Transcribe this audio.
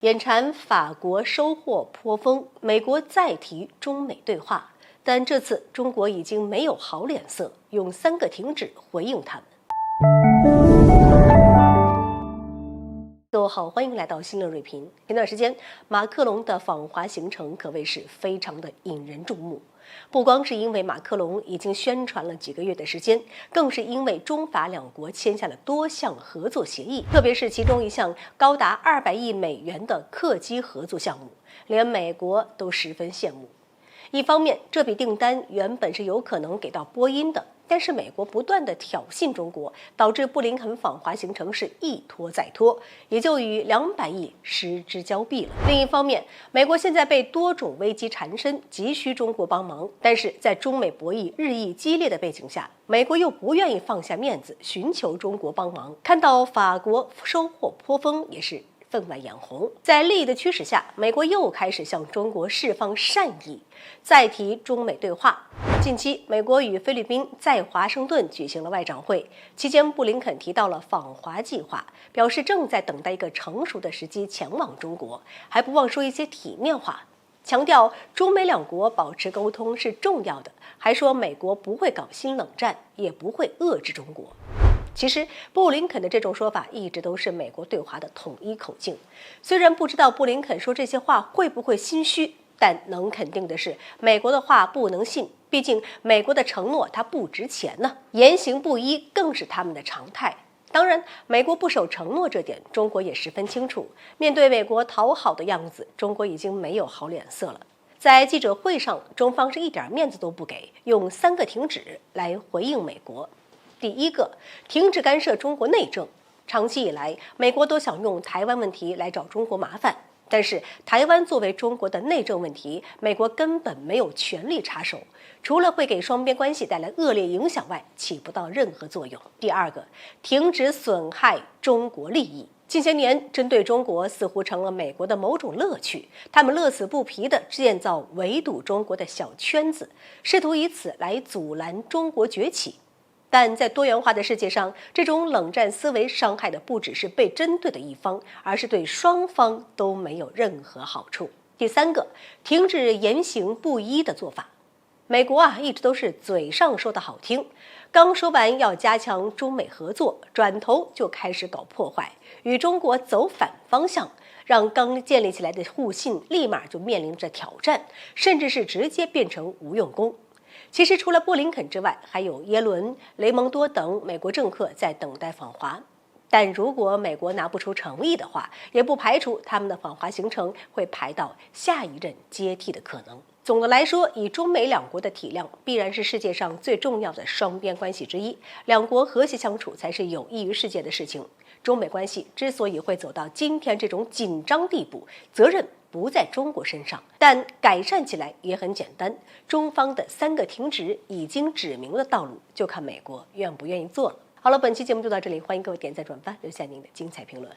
眼馋法国收获颇丰，美国再提中美对话，但这次中国已经没有好脸色，用3个停止回应他们。各位好，欢迎来到新乐锐评。前段时间，马克龙的访华行程可谓是非常的引人注目，不光是因为马克龙已经宣传了几个月的时间，更是因为中法两国签下了多项合作协议，特别是其中一项高达200亿美元的客机合作项目，连美国都十分羡慕。一方面，这笔订单原本是有可能给到波音的，但是美国不断的挑衅中国，导致布林肯访华行程是一拖再拖，也就与200亿失之交臂了。另一方面，美国现在被多种危机缠身，急需中国帮忙，但是在中美博弈日益激烈的背景下，美国又不愿意放下面子，寻求中国帮忙。看到法国收获颇丰，也是分外眼红。在利益的驱使下，美国又开始向中国释放善意，再提中美对话。近期，美国与菲律宾在华盛顿举行了外长会，期间布林肯提到了访华计划，表示正在等待一个成熟的时机前往中国，还不忘说一些体面话，强调中美两国保持沟通是重要的，还说美国不会搞新冷战，也不会遏制中国。其实，布林肯的这种说法一直都是美国对华的统一口径。虽然不知道布林肯说这些话会不会心虚，但能肯定的是，美国的话不能信，毕竟美国的承诺它不值钱呢，言行不一更是他们的常态。当然，美国不守承诺这点，中国也十分清楚。面对美国讨好的样子，中国已经没有好脸色了。在记者会上，中方是一点面子都不给，用3个停止来回应美国。第一个，停止干涉中国内政。长期以来，美国都想用台湾问题来找中国麻烦，但是台湾作为中国的内政问题，美国根本没有权力插手，除了会给双边关系带来恶劣影响外，起不到任何作用。第二个，停止损害中国利益。近些年，针对中国似乎成了美国的某种乐趣，他们乐此不疲地建造围堵中国的小圈子，试图以此来阻拦中国崛起。但在多元化的世界上，这种冷战思维伤害的不只是被针对的一方，而是对双方都没有任何好处。第三个，停止言行不一的做法。美国一直都是嘴上说的好听，刚说完要加强中美合作，转头就开始搞破坏，与中国走反方向，让刚建立起来的互信立马就面临着挑战，甚至是直接变成无用功。其实除了布林肯之外，还有耶伦、雷蒙多等美国政客在等待访华。但如果美国拿不出诚意的话，也不排除他们的访华行程会排到下一任接替的可能。总的来说，以中美两国的体量，必然是世界上最重要的双边关系之一。两国和谐相处才是有益于世界的事情。中美关系之所以会走到今天这种紧张地步，责任不在中国身上，但改善起来也很简单。中方的3个停止已经指明了道路，就看美国愿不愿意做了。好了，本期节目就到这里，欢迎各位点赞转发，留下您的精彩评论。